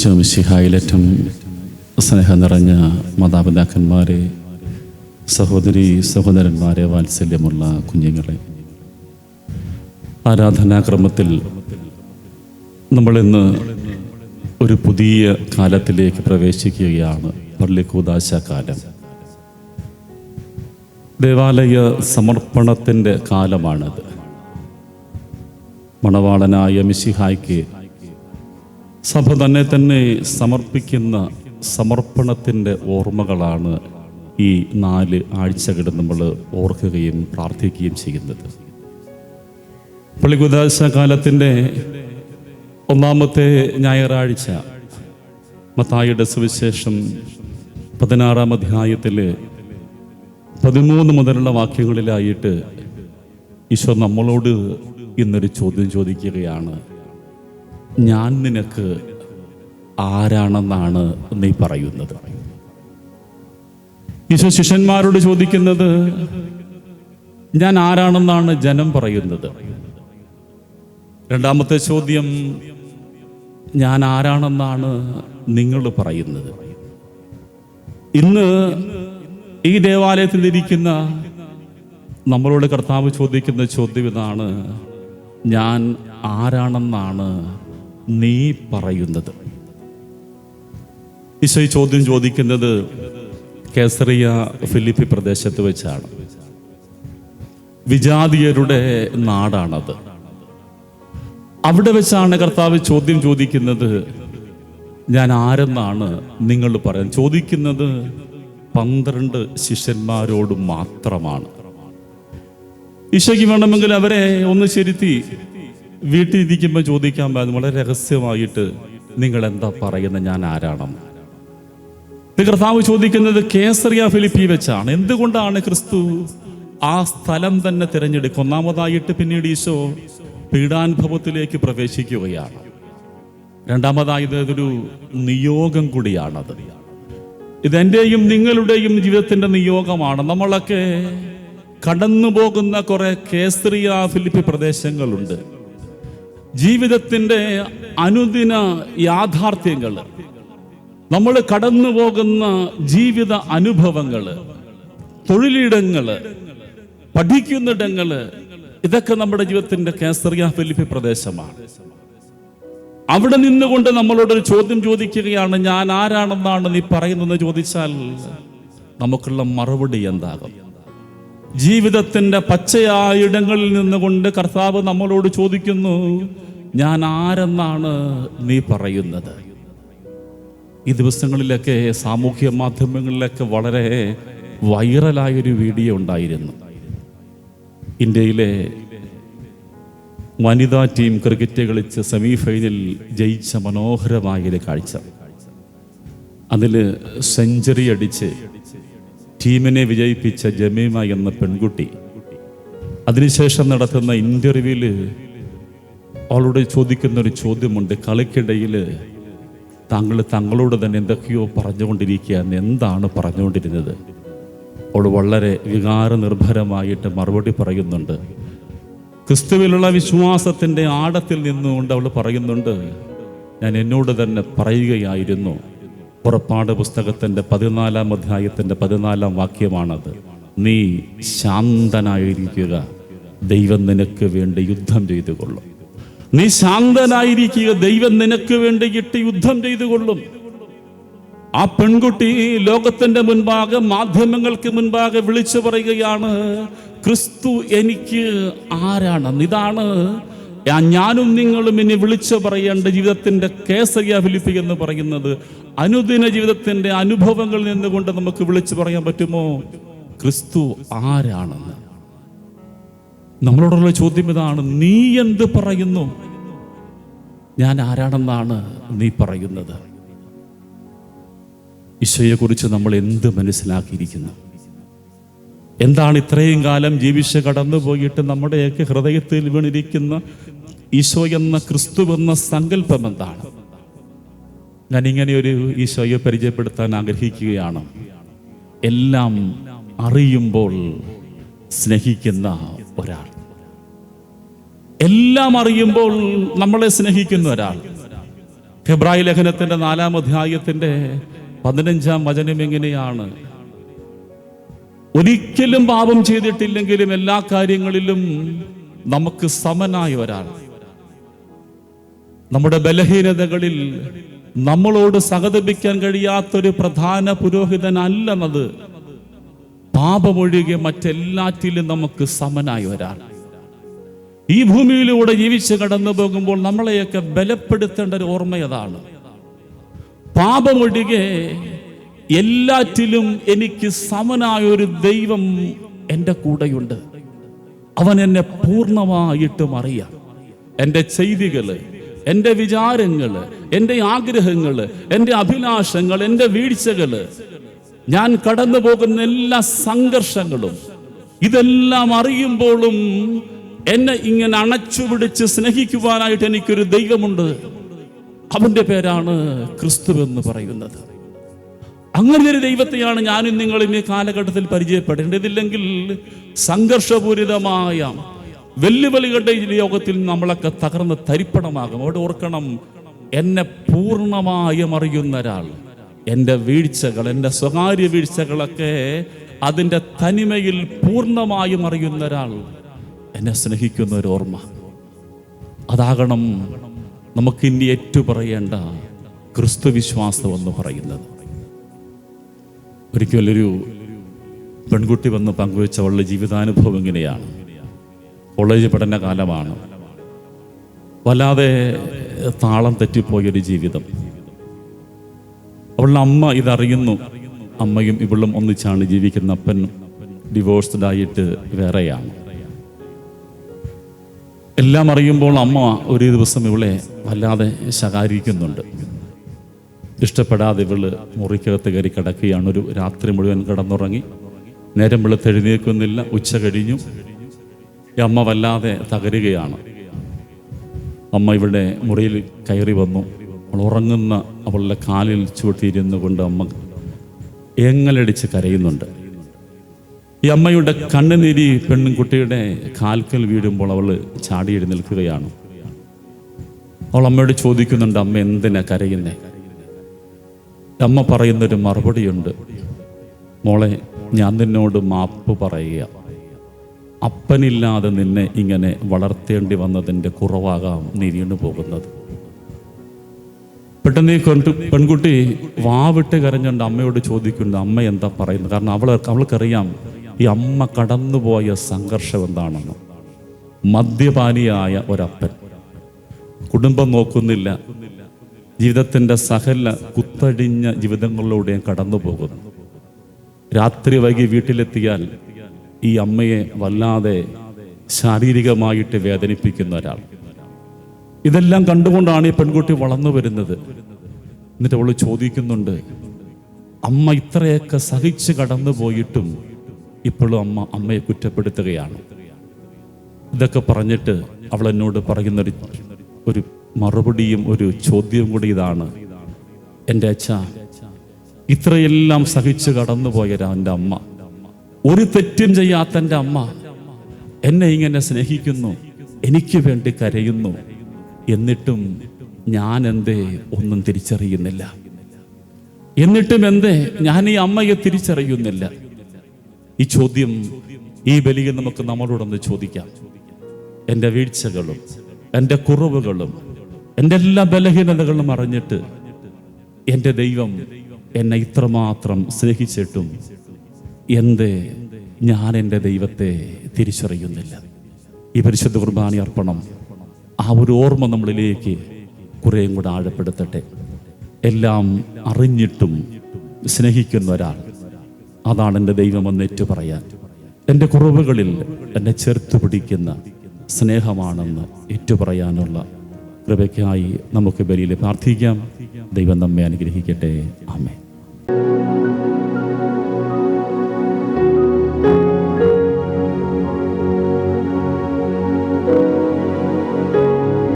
ഈശോ മിശിഹായിലേറ്റം സ്നേഹം നിറഞ്ഞ മാതാപിതാക്കന്മാരെ, സഹോദരി സഹോദരന്മാരെ, വാത്സല്യമുള്ള കുഞ്ഞുങ്ങളെ, ആരാധനാക്രമത്തിൽ നമ്മളിന്ന് ഒരു പുതിയ കാലത്തിലേക്ക് പ്രവേശിക്കുകയാണ്. പള്ളിക്കൂദാശ കാലം, ദേവാലയ സമർപ്പണത്തിൻ്റെ കാലമാണത്. മണവാളനായ മിശിഹായ്ക്ക് സഭ തന്നെ സമർപ്പിക്കുന്ന സമർപ്പണത്തിൻ്റെ ഓർമ്മകളാണ് ഈ 4 ആഴ്ചകൾ നമ്മൾ ഓർക്കുകയും പ്രാർത്ഥിക്കുകയും ചെയ്യുന്നത്. പള്ളിക്കൂദാശ കാലത്തിൻ്റെ ഒന്നാമത്തെ ഞായറാഴ്ച മത്തായിയുടെ സുവിശേഷം 16-ാം അധ്യായത്തിൽ 13 മുതലുള്ള വാക്യങ്ങളിലായിട്ട് ഈശോ നമ്മളോട് ഇന്നൊരു ചോദ്യം ചോദിക്കുകയാണ്. ഞാൻ നിനക്ക് ആരാണെന്നാണ് നീ പറയുന്നത്? ഈശോ ശിഷ്യന്മാരോട് ചോദിക്കുന്നത്, ഞാൻ ആരാണെന്നാണ് ജനം പറയുന്നത്. രണ്ടാമത്തെ ചോദ്യം, ഞാൻ ആരാണെന്നാണ് നിങ്ങൾ പറയുന്നത്? ഇന്ന് ഈ ദേവാലയത്തിൽ ഇരിക്കുന്ന നമ്മളോട് കർത്താവ് ചോദിക്കുന്ന ചോദ്യം ഇതാണ്, ഞാൻ ആരാണെന്നാണ് നീ പറയുന്നത്? ഈശോ ഈ ചോദ്യം ചോദിക്കുന്നത് കേസറിയ ഫിലിപ്പി പ്രദേശത്ത് വെച്ചാണ്. വിജാതീയരുടെ നാടാണത്. അവിടെ വെച്ചാണ് കർത്താവ് ചോദ്യം ചോദിക്കുന്നത്, ഞാൻ ആരെന്നാണ് നിങ്ങൾ പറയുന്നത്? ചോദിക്കുന്നത് 12 ശിഷ്യന്മാരോട് മാത്രമാണ്. ഈശോയ്ക്ക് വേണമെങ്കിൽ അവരെ ഒന്ന് ശരിത്തി വീട്ടിലിരിക്കുമ്പോൾ ചോദിക്കാൻ പാടില്ല, വളരെ രഹസ്യമായിട്ട് നിങ്ങൾ എന്താ പറയുന്നത്, ഞാൻ ആരാണെന്ന്. കർത്താവ് ചോദിക്കുന്നത് കേസറിയ ഫിലിപ്പി വെച്ചാണ്. എന്തുകൊണ്ടാണ് ക്രിസ്തു ആ സ്ഥലം തന്നെ തിരഞ്ഞെടുക്കുക? ഒന്നാമതായിട്ട് പിന്നീട് ഈശോ പീഡാനുഭവത്തിലേക്ക് പ്രവേശിക്കുകയാണ്. രണ്ടാമതായത് ഇതൊരു നിയോഗം കൂടിയാണത്. ഇതെൻ്റെയും നിങ്ങളുടെയും ജീവിതത്തിൻ്റെ നിയോഗമാണ്. നമ്മളൊക്കെ കടന്നു പോകുന്ന കുറെ കേസറിയ ഫിലിപ്പി പ്രദേശങ്ങളുണ്ട്. ജീവിതത്തിൻ്റെ അനുദിന യാഥാർത്ഥ്യങ്ങൾ, നമ്മൾ കടന്നു പോകുന്ന ജീവിത അനുഭവങ്ങൾ, തൊഴിലിടങ്ങൾ, പഠിക്കുന്നിടങ്ങൾ, ഇതൊക്കെ നമ്മുടെ ജീവിതത്തിൻ്റെ കേസറിയ ഫിലിപ്പി പ്രദേശമാണ്. അവിടെ നിന്നുകൊണ്ട് നമ്മളോടൊരു ചോദ്യം ചോദിക്കുകയാണ്, ഞാൻ ആരാണെന്നാണ് നീ പറയുന്നതെന്ന് ചോദിച്ചാൽ നമുക്കുള്ള മറുപടി എന്താകും? ജീവിതത്തിൻ്റെ പച്ചയായ ഇടങ്ങളിൽ നിന്നുകൊണ്ട് കർത്താവ് നമ്മളോട് ചോദിക്കുന്നു, ഞാൻ ആരെന്നാണ് നീ പറയുന്നത്? ഈ ദിവസങ്ങളിലൊക്കെ സാമൂഹ്യ മാധ്യമങ്ങളിലൊക്കെ വളരെ വൈറലായൊരു വീഡിയോ ഉണ്ടായിരുന്നു. ഇന്ത്യയിലെ വനിതാ ടീം ക്രിക്കറ്റ് കളിച്ച് സെമി ഫൈനലിൽ ജയിച്ച മനോഹരമായൊരു കാഴ്ച. അതിൽ സെഞ്ചുറി അടിച്ച് ടീമിനെ വിജയിപ്പിച്ച ജമീമ എന്ന പെൺകുട്ടി അതിനുശേഷം നടത്തുന്ന ഇന്റർവ്യൂവിൽ അവളോട് ചോദിക്കുന്നൊരു ചോദ്യമുണ്ട്. കളിക്കിടയിൽ തങ്ങളോട് തന്നെ എന്തൊക്കെയോ പറഞ്ഞുകൊണ്ടിരിക്കുകയാണ്. എന്താണ് പറഞ്ഞുകൊണ്ടിരുന്നത്? അവൾ വളരെ വികാരനിർഭരമായിട്ട് മറുപടി പറയുന്നുണ്ട്. ക്രിസ്തുവിലുള്ള വിശ്വാസത്തിൻ്റെ ആഴത്തിൽ നിന്നുകൊണ്ട് അവൾ പറയുന്നുണ്ട്, ഞാൻ എന്നോട് തന്നെ പറയുകയായിരുന്നു. പുറപ്പാട് പുസ്തകത്തിൻ്റെ 14-ാം അധ്യായത്തിൻ്റെ 14-ാം വാക്യമാണത്. നീ ശാന്തനായിരിക്കുക, ദൈവം നിനക്ക് വേണ്ടി യുദ്ധം ചെയ്തുകൊള്ളും. നീ ശാന്തനായിരിക്കുക, ദൈവം നിനക്ക് വേണ്ടിയിട്ട് യുദ്ധം ചെയ്തുകൊള്ളും. ആ പെൺകുട്ടി ലോകത്തിൻ്റെ മുൻപാകെ, മാധ്യമങ്ങൾക്ക് മുൻപാകെ വിളിച്ചു പറയുകയാണ്, ക്രിസ്തു എനിക്ക് ആരാണെന്ന്. ഇതാണ് ഞാനും നിങ്ങളും ഇനി വിളിച്ചു പറയേണ്ട ജീവിതത്തിൻ്റെ കേസറിയ ഫിലിപ്പി എന്ന് പറയുന്നത്. അനുദിന ജീവിതത്തിൻ്റെ അനുഭവങ്ങളിൽ നിന്നുകൊണ്ട് നമുക്ക് വിളിച്ചു പറയാൻ പറ്റുമോ ക്രിസ്തു ആരാണെന്ന്? നമ്മളോടുള്ള ചോദ്യം ഇതാണ്, നീ എന്ത് പറയുന്നു? ഞാൻ ആരാണെന്നാണ് നീ പറയുന്നത്? ഈശോയെക്കുറിച്ച് നമ്മൾ എന്ത് മനസ്സിലാക്കിയിരിക്കുന്നു? എന്താണ് ഇത്രയും കാലം ജീവിച്ച് കടന്നു പോയിട്ട് നമ്മുടെയൊക്കെ ഹൃദയത്തിൽ വീണിരിക്കുന്ന ഈശോ എന്ന ക്രിസ്തു എന്ന സങ്കല്പം എന്താണ്? ഞാനിങ്ങനെ ഒരു ഈശോയെ പരിചയപ്പെടുത്താൻ ആഗ്രഹിക്കുകയാണ്. എല്ലാം അറിയുമ്പോൾ സ്നേഹിക്കുന്ന ഒരാൾ, എല്ലാം അറിയുമ്പോൾ നമ്മളെ സ്നേഹിക്കുന്ന ഒരാൾ. ഹെബ്രായ ലേഖനത്തിന്റെ 4-ാം അധ്യായത്തിന്റെ 15-ാം വചനം എങ്ങനെയാണ്? ഒരിക്കലും പാപം ചെയ്തിട്ടില്ലെങ്കിലും എല്ലാ കാര്യങ്ങളിലും നമുക്ക് സമനായ ഒരാൾ, നമ്മുടെ ബലഹീനതകളിൽ നമ്മളോട് സഹതപിക്കാൻ കഴിയാത്തൊരു പ്രധാന പുരോഹിതനല്ലെന്നത്, പാപമൊഴികെ മറ്റെല്ലാറ്റിലും നമുക്ക് സമനായ ഒരാൾ ഈ ഭൂമിയിലൂടെ ജീവിച്ച് കടന്നു പോകുമ്പോൾ നമ്മളെയൊക്കെ ബലപ്പെടുത്തേണ്ട ഒരു ഓർമ്മയതാണ്. പാപമൊഴികെ എല്ലാറ്റിലും എനിക്ക് സമനായ ഒരു ദൈവം എൻ്റെ കൂടെയുണ്ട്. അവൻ എന്നെ പൂർണ്ണമായിട്ടും അറിയാം. എൻ്റെ ചെയ്തികള്, എൻ്റെ വിചാരങ്ങള്, എൻ്റെ ആഗ്രഹങ്ങള്, എൻ്റെ അഭിലാഷങ്ങൾ, എൻ്റെ വീഴ്ചകള്, ഞാൻ കടന്നു പോകുന്ന എല്ലാ സംഘർഷങ്ങളും, ഇതെല്ലാം അറിയുമ്പോഴും എന്നെ ഇങ്ങനെ അണച്ചുപിടിച്ച് സ്നേഹിക്കുവാനായിട്ട് എനിക്കൊരു ദൈവമുണ്ട്. അവന്റെ പേരാണ് ക്രിസ്തു എന്ന് പറയുന്നത്. അങ്ങനെ ഒരു ദൈവത്തെയാണ് ഞാനും നിങ്ങളും ഈ കാലഘട്ടത്തിൽ പരിചയപ്പെടേണ്ടതില്ലെങ്കിൽ സംഘർഷപൂരിതമായ വെല്ലുവിളികളുടെ ഈ ലോകത്തിൽ നമ്മളൊക്കെ തകർന്ന് തരിപ്പണമാകും. അവിടെ ഓർക്കണം, എന്നെ പൂർണ്ണമായും അറിയുന്ന ഒരാൾ, എൻ്റെ വീഴ്ചകൾ, എൻ്റെ സ്വകാര്യ വീഴ്ചകളൊക്കെ അതിൻ്റെ തനിമയിൽ പൂർണ്ണമായും അറിയുന്ന ഒരാൾ, എന്നെ സ്നേഹിക്കുന്ന ഒരു ഓർമ്മ. അതാകണം നമുക്ക് ഇനി ഏറ്റുപറയേണ്ട ക്രിസ്തു വിശ്വാസം എന്ന് പറയുന്നത്. ഒരിക്കലൊരു പെൺകുട്ടി വന്ന് പങ്കുവെച്ച അവളുടെ ജീവിതാനുഭവം ഇങ്ങനെയാണ്. കോളേജ് പഠന കാലമാണ്. വല്ലാതെ താളം തെറ്റിപ്പോയൊരു ജീവിതം. അവളുടെ അമ്മ ഇതറിയുന്നു. അമ്മയും ഇവളും ഒന്നിച്ചാണ് ജീവിക്കുന്ന. അപ്പൻ ഡിവോഴ്സ്ഡ് ആയിട്ട് വേറെയാണ്. എല്ലാം അറിയുമ്പോൾ അമ്മ ഒരു ദിവസം ഇവളെ വല്ലാതെ ശകാരിക്കുന്നുണ്ട്. ഇഷ്ടപ്പെടാതെ ഇവള് മുറിക്കകത്ത് കയറി കിടക്കുകയാണ്. ഒരു രാത്രി മുഴുവൻ കിടന്നുറങ്ങി. നേരം വെളുത്ത് എഴുന്നേൽക്കുന്നില്ല. ഉച്ച കഴിഞ്ഞു. ഈ അമ്മ വല്ലാതെ തകരുകയാണ്. അമ്മ ഇവിടെ മുറിയിൽ കയറി വന്നു. അവൾ ഉറങ്ങുന്ന അവളുടെ കാലിൽ ചൂട്ടിയിരുന്നു കൊണ്ട് അമ്മ ഏങ്ങലടിച്ച് കരയുന്നുണ്ട്. ഈ അമ്മയുടെ കണ്ണുനീരി പെൺകുട്ടിയുടെ കാൽക്കൽ വീഴുമ്പോൾ അവൾ ചാടി എഴുന്നേൽക്കുകയാണ്. അവൾ അമ്മയോട് ചോദിക്കുന്നുണ്ട്, അമ്മ എന്തിനാ കരയുന്നേ? അമ്മ പറയുന്നൊരു മറുപടിയുണ്ട്, മോളെ, ഞാൻ നിന്നോട് മാപ്പ് പറയുക. അപ്പനില്ലാതെ നിന്നെ ഇങ്ങനെ വളർത്തേണ്ടി വന്നതിൻ്റെ കുറവാകാം നീ വീണു പോകുന്നത്. പെട്ടെന്ന് ഈ പെൺകുട്ടി വാവിട്ട് കരഞ്ഞുകൊണ്ട് അമ്മയോട് ചോദിക്കുന്നുണ്ട്, അമ്മ എന്താ പറയുന്നത്? കാരണം അവൾക്കറിയാം ഈ അമ്മ കടന്നുപോയ സംഘർഷം എന്താണെന്ന്. മദ്യപാനിയായ ഒരപ്പൻ, കുടുംബം നോക്കുന്നില്ല, ജീവിതത്തിൻ്റെ സകല കുത്തഴിഞ്ഞ ജീവിതങ്ങളിലൂടെയും കടന്നു പോകുന്നു. രാത്രി വൈകി വീട്ടിലെത്തിയാൽ ഈ അമ്മയെ വല്ലാതെ ശാരീരികമായിട്ട് വേദനിപ്പിക്കുന്ന ഒരാൾ. ഇതെല്ലാം കണ്ടുകൊണ്ടാണ് ഈ പെൺകുട്ടി വളർന്നു വരുന്നത്. എന്നിട്ട് അവൾ ചോദിക്കുന്നുണ്ട്, അമ്മ ഇത്രയൊക്കെ സഹിച്ച് കടന്നു പോയിട്ടും ഇപ്പോഴും അമ്മയെ കുറ്റപ്പെടുത്തുകയാണ്. ഇതൊക്കെ പറഞ്ഞിട്ട് അവൾ എന്നോട് പറയുന്നൊരു മറുപടിയും ഒരു ചോദ്യവും കൂടി ഇതാണ്, എൻ്റെ അച്ഛ, ഇത്രയെല്ലാം സഹിച്ച് കടന്നുപോയ എൻ്റെ അമ്മ, ഒരു തെറ്റും ചെയ്യാത്ത എൻ്റെ അമ്മ എന്നെ ഇങ്ങനെ സ്നേഹിക്കുന്നു, എനിക്ക് വേണ്ടി കരയുന്നു, എന്നിട്ടും ഞാൻ എന്തേ ഒന്നും തിരിച്ചറിയുന്നില്ല? എന്നിട്ടും എന്തേ ഞാൻ ഈ അമ്മയെ തിരിച്ചറിയുന്നില്ല? ഈ ചോദ്യം, ഈ ബലിയെ നമുക്ക് നമ്മളോടൊന്ന് ചോദിക്കാം. എൻ്റെ വീഴ്ചകളും എൻ്റെ കുറവുകളും എൻ്റെ എല്ലാ ബലഹീനതകളും അറിഞ്ഞിട്ട് എൻ്റെ ദൈവം എന്നെ ഇത്രമാത്രം സ്നേഹിച്ചിട്ടും എന്തേ ഞാൻ എൻ്റെ ദൈവത്തെ തിരിച്ചറിയുന്നില്ല? ഈ പരിശുദ്ധ കുർബാന അർപ്പണം ആ ഒരു ഓർമ്മ നമ്മളിലേക്ക് കുറേയും കൂടെ ആഴപ്പെടുത്തട്ടെ. എല്ലാം അറിഞ്ഞിട്ടും സ്നേഹിക്കുന്ന ഒരാൾ, അതാണ് എൻ്റെ ദൈവമെന്ന് ഏറ്റുപറയാൻ, എൻ്റെ കുറവുകളിൽ എന്നെ ചേർത്ത് പിടിക്കുന്ന സ്നേഹമാണെന്ന് ഏറ്റുപറയാനുള്ള കൃപയ്ക്കായി നമുക്ക് ബലിയിൽ പ്രാർത്ഥിക്കാം. ദൈവം നമ്മെ അനുഗ്രഹിക്കട്ടെ.